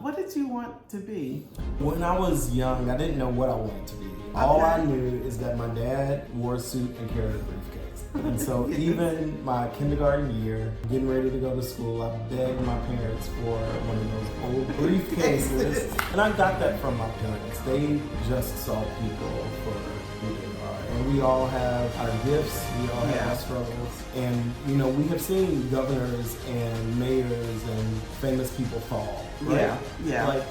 What did you want to be? When I was young, I didn't know what I wanted to be. All I knew is that my dad wore a suit and carried a briefcase. And so even my kindergarten year, getting ready to go to school, I begged my parents for one of those old briefcases. And I got that from my parents. They just saw people for who they are. And we all have our gifts, we all have our struggles. And, we have seen governors and mayors and famous people fall. Right? Yeah. Like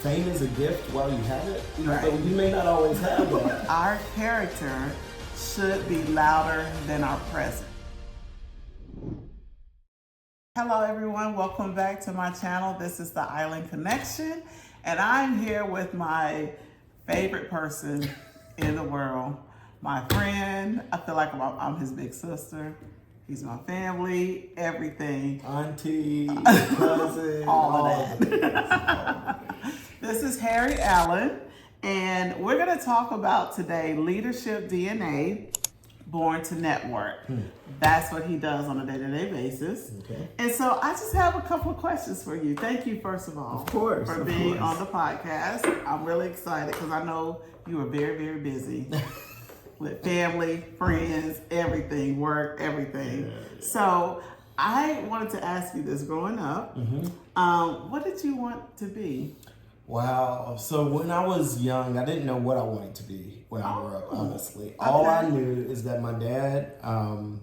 fame is a gift while you have it. Right. So you may not always have that. Our character should be louder than our present. Hello everyone, welcome back to my channel. This is the Island Connection, and I'm here with my favorite person in the world, my friend. I feel like I'm his big sister. He's my family, everything. Auntie, cousin, all of that. This is Harry Allen, and we're going to talk about today leadership DNA, born to network. That's what he does on a day-to-day basis. Okay. And so I just have a couple of questions for you. Thank you, first of all, for being on the podcast. I'm really excited because I know you are very, very busy. With family, friends, everything, work, everything. Yeah. So I wanted to ask you this: growing up, what did you want to be? Wow. So when I was young, I didn't know what I wanted to be when I grew up, honestly. All I knew is that my dad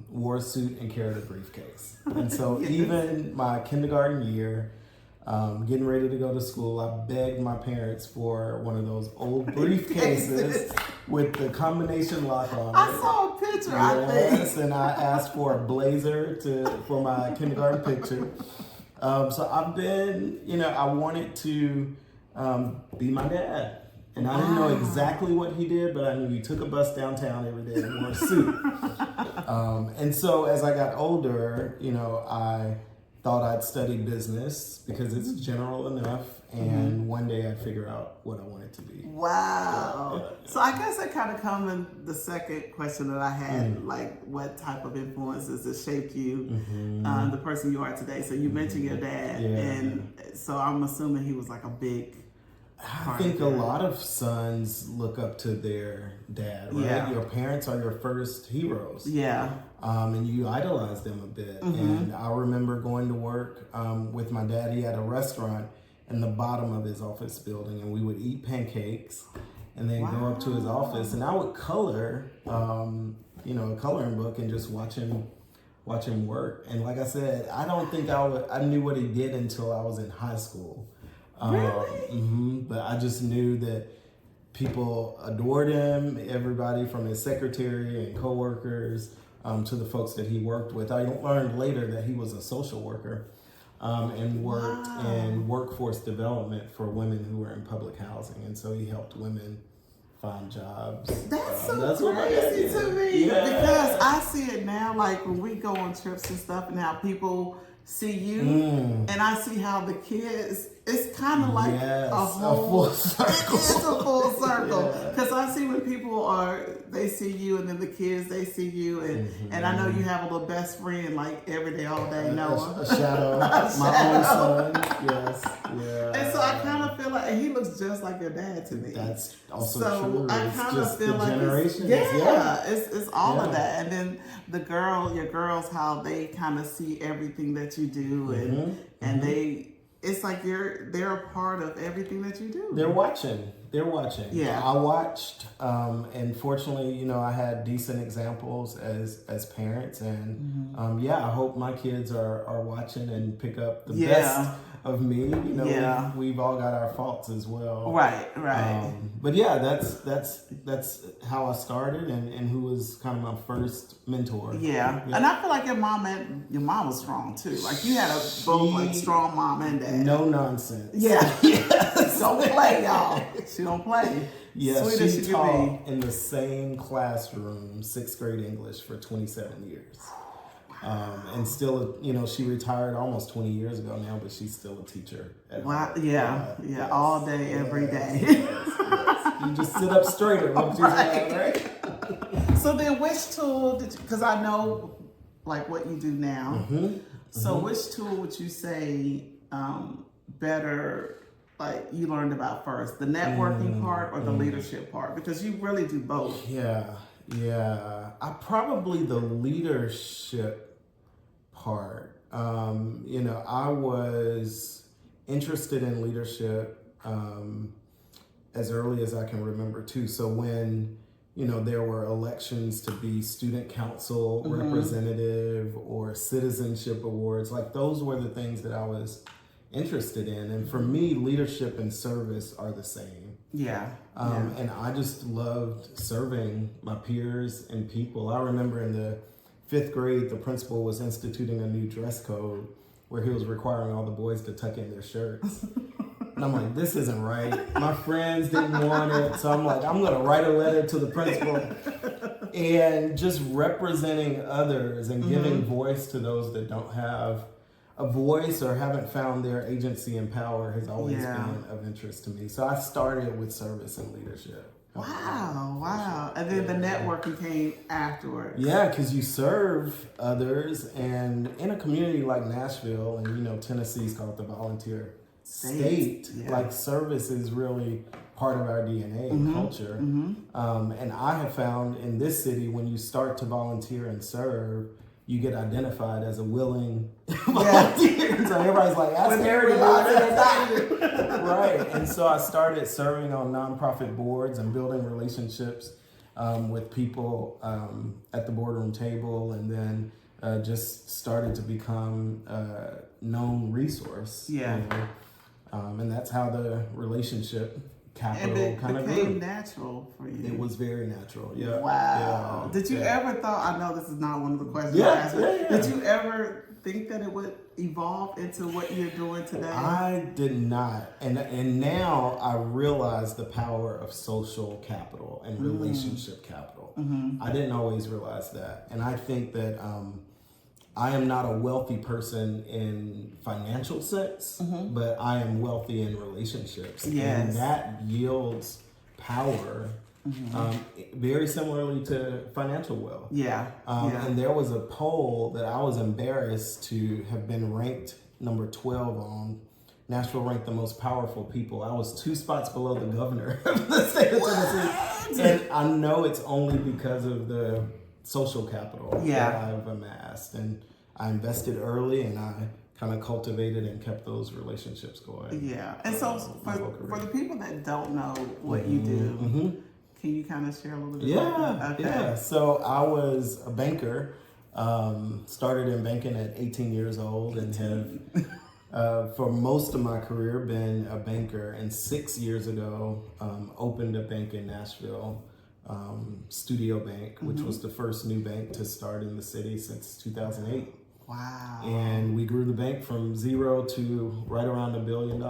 wore a suit and carried a briefcase. And so even my kindergarten year, getting ready to go to school, I begged my parents for one of those old briefcases with the combination lock on it. I saw a picture, I think. Yes, and I asked for a blazer for my kindergarten picture. So I've been, I wanted to be my dad. And I didn't know exactly what he did, but I knew he took a bus downtown every day and wore a suit. And so as I got older, I thought I'd study business because it's general enough, and one day I'd figure out what I wanted to be. Wow. Yeah. So I guess that kind of comes in the second question that I had, like what type of influences that shaped you, the person you are today. So you mentioned your dad, and so I'm assuming he was like a big I think a lot of sons look up to their dad, right? Yeah. Your parents are your first heroes. Yeah. And you idolize them a bit. And I remember going to work with my dad. He had a restaurant in the bottom of his office building, and we would eat pancakes and then go up to his office. And I would color, a coloring book and just watch him work. And like I said, I don't think I knew what he did until I was in high school. Really? But I just knew that people adored him, everybody from his secretary and coworkers to the folks that he worked with. I learned later that he was a social worker and worked in workforce development for women who were in public housing. And so he helped women find jobs. That's crazy to me because I see it now, like when we go on trips and stuff, and how people see you, and I see how the kids, it's kind of like a full circle. It is a full circle because I see when people they see you, and then the kids, they see you, and I know you have a little best friend like every day, all day, Noah. A shadow, my own son. Yes, yeah. And so I kind of feel like, and he looks just like your dad to me. That's also So true. I kind of feel like it's all of that. And then your girls, how they kind of see everything that you do, and it's like they're a part of everything that you do. They're watching. Yeah. I watched, and fortunately, I had decent examples as parents, and I hope my kids are watching and pick up the best of me. We've all got our faults as well. Right. But yeah, that's how I started, and who was kind of my first mentor. Yeah. And I feel like your mom was strong too. Like you had both strong mom and dad. No nonsense. Yeah. Don't play, y'all. She don't play. Yeah, she taught in the same classroom, 6th grade English for 27 years. And still, she retired almost 20 years ago now, but she's still a teacher. Wow. Yeah. All day, every day. Yes. You just sit up straighter. Right? So then which tool because I know like what you do now. So which tool would you say better, like you learned about first, the networking part or the leadership part? Because you really do both. Yeah. I probably the leadership part. I was interested in leadership as early as I can remember too. So when there were elections to be student council representative or citizenship awards, like those were the things that I was interested in. And for me, leadership and service are the same. Yeah. And I just loved serving my peers and people. I remember in the 5th grade, the principal was instituting a new dress code where he was requiring all the boys to tuck in their shirts. And I'm like, this isn't right. My friends didn't want it. So I'm like, I'm going to write a letter to the principal. And just representing others and giving voice to those that don't have a voice or haven't found their agency and power has always been of interest to me. So I started with service and leadership. Wow. And then the networking came afterwards. Yeah, because you serve others. And in a community like Nashville, and Tennessee's called the volunteer state, like service is really part of our DNA and culture. And I have found in this city, when you start to volunteer and serve, you get identified as a willing volunteer. So everybody's like, ask Mary about it. Right. And so I started serving on nonprofit boards and building relationships with people at the boardroom table, and then just started to become a known resource. And that's how the relationship capital kind of became natural for you. It was very natural. Yeah. Wow. Did you ever thought? I know this is not one of the questions I asked. Did you ever think that it would evolve into what you're doing today? I did not, and now I realize the power of social capital and relationship capital. I didn't always realize that, and I think that I am not a wealthy person in financial sense, but I am wealthy in relationships. Yes. And that yields power, very similarly to financial wealth. And there was a poll that I was embarrassed to have been ranked number 12 on. Nashville ranked the most powerful people. I was 2 spots below the governor of the state of Tennessee. And I know it's only because of the social capital that I've amassed, and I invested early, and I kind of cultivated and kept those relationships going. And so for the people that don't know what you do, can you kind of share a little bit about that? So I was a banker, started in banking at 18 years old, and have for most of my career been a banker, and 6 years ago opened a bank in Nashville, Studio Bank, which was the first new bank to start in the city since 2008. Wow. And we grew the bank from 0 to right around $1 billion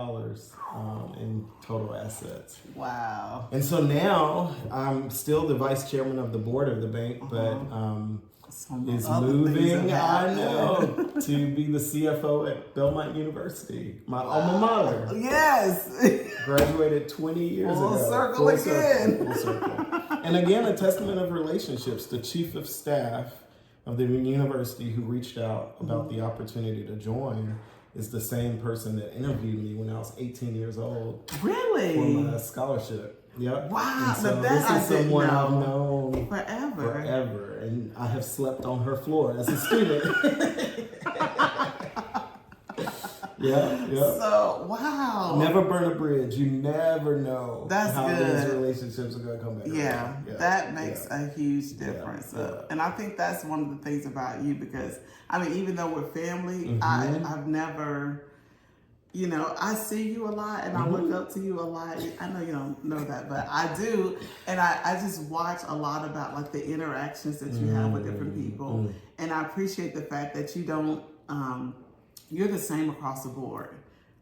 in total assets. Wow. And so now I'm still the vice chairman of the board of the bank, but is moving, I know, to be the CFO at Belmont University, my alma mater. Yes. Graduated 20 years ago. Full circle again. Full circle. And again, a testament of relationships. The chief of staff of the university who reached out about the opportunity to join is the same person that interviewed me when I was 18 years old. Really? For my scholarship. Yep. Wow. And so this is someone I've known forever. And I have slept on her floor as a student. Yeah. So, wow. Never burn a bridge. You never know how these relationships are going to come back. That makes a huge difference. And I think that's one of the things about you, because, I mean, even though we're family, I've never, I see you a lot and I look up to you a lot. I know you don't know that, but I do. And I just watch a lot about like the interactions that you have with different people. And I appreciate the fact that you don't, you're the same across the board.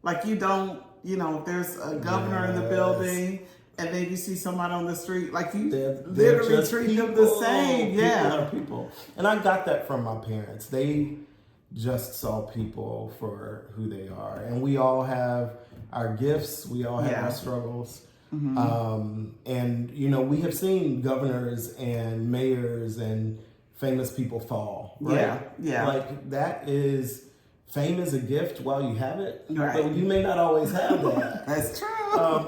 Like you don't, if there's a governor in the building and then you see somebody on the street, like you literally treat them the same. People are people. And I got that from my parents. They just saw people for who they are. And we all have our gifts. We all have our struggles. And, we have seen governors and mayors and famous people fall, right? Yeah. Like that is fame is a gift while you have it, right. but you may not always have that. That's true.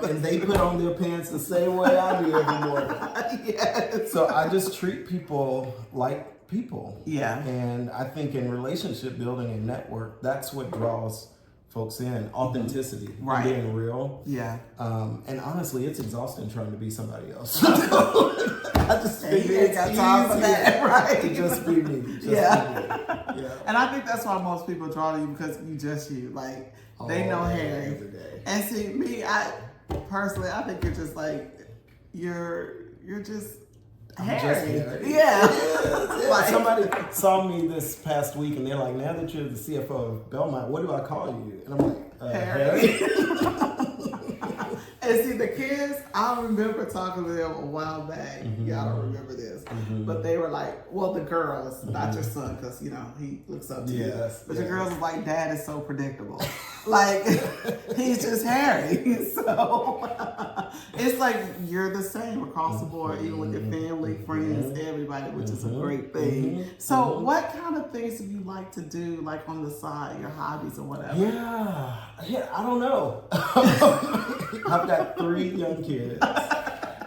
And they put on their pants the same way I do every morning. Yes. So I just treat people like people. Yeah. And I think in relationship building and network, that's what draws folks in. Authenticity. Right. Being real. Yeah. And honestly, it's exhausting trying to be somebody else. I just think you ain't got time for that, right? To just be me. Just Yeah. be me. Yeah. And I think that's why most people draw to you, because you just you. Like, they know Harry. Every day. And see, me, I personally, I think you're just like, you're just Harry. Yeah. Like, somebody saw me this past week and they're like, now that you're the CFO of Belmont, what do I call you? And I'm like, Harry. And see, the kids, I remember talking to them a while back. Mm-hmm. Y'all don't remember this. Mm-hmm. But they were like, well, the girls, not your son, because, you know, he looks up to you. But the girls was like, Dad is so predictable. Like, he's just Harry. So, it's like you're the same across the board, even with your family, friends, everybody, which is a great thing. So, what kind of things do you like to do, like on the side, your hobbies or whatever? Yeah, I don't know. I've got 3 young kids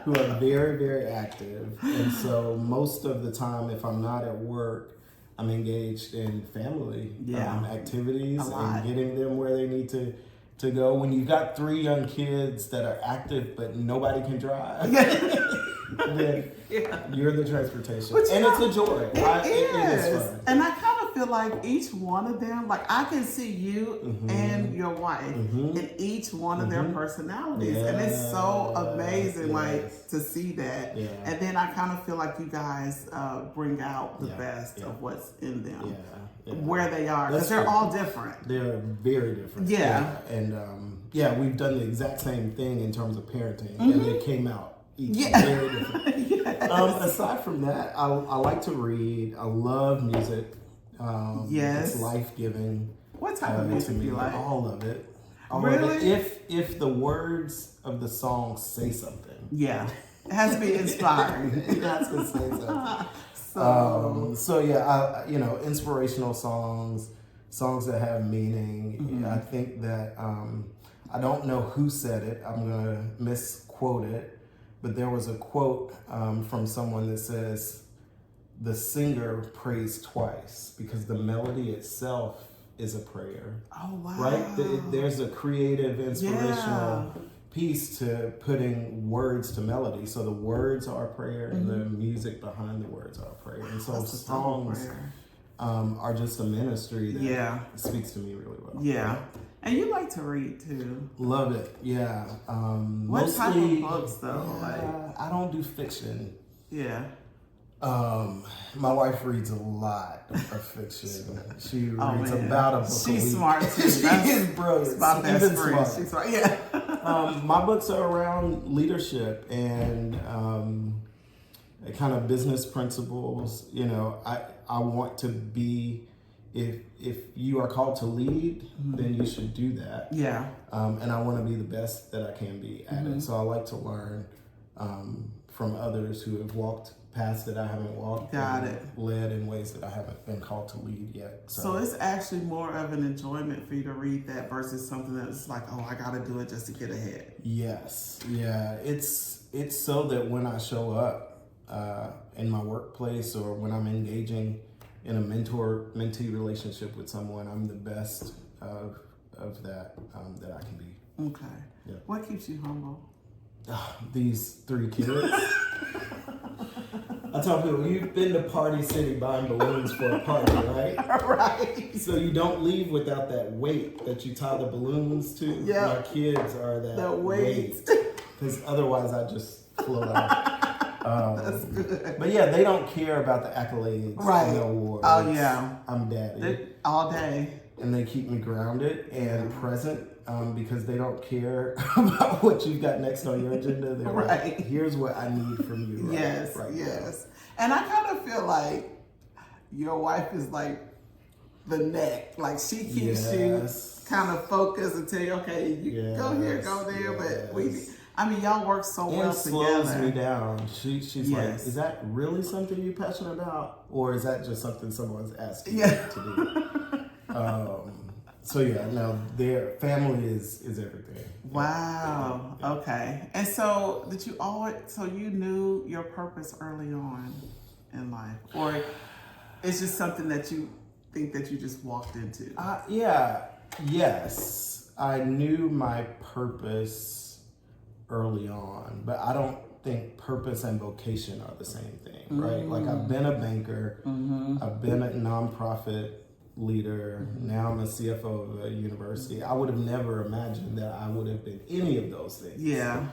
who are very, very active. And so most of the time, if I'm not at work, I'm engaged in family activities and getting them where they need to go. When you've got 3 young kids that are active, but nobody can drive, then you're the transportation. And it's a joy. It is fun. And I kind of feel like each one of them, like I can see you and your wife in each one of their personalities. And it's so amazing, like, to see that. And then I kind of feel like you guys bring out the best of what's in them. Where they are, because they're all different. They're very different. And we've done the exact same thing in terms of parenting, and they came out each very different. Aside from that, I like to read. I love music. It's life-giving. What type of music do you like? All of it. Really? If the words of the song say something. Yeah. It has to be inspiring. It has to say something. Inspirational songs that have meaning. I think that I don't know who said it. I'm gonna misquote it, but there was a quote from someone that says, "The singer prays twice because the melody itself is a prayer." Oh wow! Right? There's a creative, inspirational piece to putting words to melody. So the words are a prayer, and the music behind the words are a prayer. And so songs are just a ministry that speaks to me really well. Yeah. And you like to read too. Love it. Yeah. What type of books though? I don't do fiction. Yeah. My wife reads a lot of fiction. She reads about a book a week. She's smart too. She is brilliant. She's my best friend. She's smart. Yeah. My books are around leadership and kind of business principles. You know, I want to be, if you are called to lead, then you should do that. Yeah. And I want to be the best that I can be at it. So I like to learn from others who have walked paths that I haven't walked. Led in ways that I haven't been called to lead yet. So it's actually more of an enjoyment for you to read that versus something that's like, oh, I got to do it just to get ahead. Yes. Yeah. It's so that when I show up in my workplace or when I'm engaging in a mentor-mentee relationship with someone, I'm the best of that that I can be. Okay. Yeah. What keeps you humble? These 3 kids. I tell people, you've been to Party City buying balloons for a party, right? Right. So you don't leave without that weight that you tie the balloons to. Yeah. My kids are that weight. Because otherwise I just float out. That's good. But yeah, they don't care about the accolades and the awards. Oh yeah. I'm daddy. All day. And they keep me grounded and present because they don't care about what you've got next on your agenda. They're like, here's what I need from you. Yes. And I kind of feel like your wife is like the neck. Like she keeps you kind of focused and tell you, okay, you go here, go there. But y'all work so well together. Slows me down. She's like, is that really something you're passionate about? Or is that just something someone's asking you to do? So yeah, now their family is everything. Wow. Yeah. Okay. And so you knew your purpose early on in life, or it's just something that you think that you just walked into? Yes, I knew my purpose early on, but I don't think purpose and vocation are the same thing, right? Like I've been a banker, I've been a nonprofit leader, now I'm a CFO of a university. I would have never imagined that I would have been any of those things. Yeah.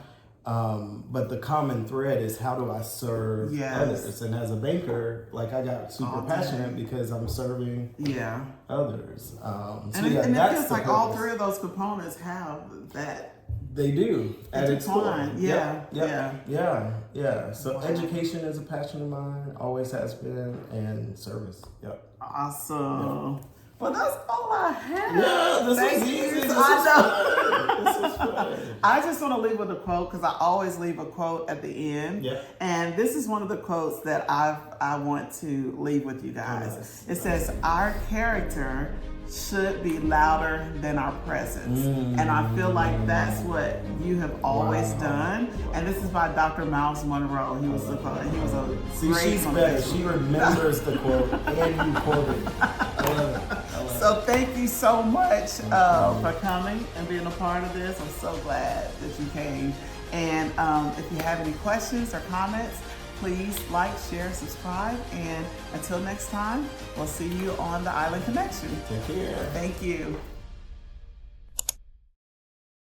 But the common thread is, how do I serve others? And as a banker, like I got super passionate because I'm serving others. And it feels like all three of those components have that. They do at its core. Yeah. So education is a passion of mine, always has been, and service. Yep. Awesome. Well, that's all I have. Yeah, this Thank was you. easy. I know. This was fun. I just want to leave with a quote, because I always leave a quote at the end. Yeah. And this is one of the quotes that I want to leave with you guys. Nice. It says, "Our character should be louder than our presence." And I feel like that's what you have always done. And this is by Dr. Miles Monroe. He was a great she's better. She remembers the quote and you quoted it. I love it. So thank you so much for coming and being a part of this. I'm so glad that you came. And if you have any questions or comments, please like, share, subscribe. And until next time, we'll see you on the Island Connection. Take care. Thank you.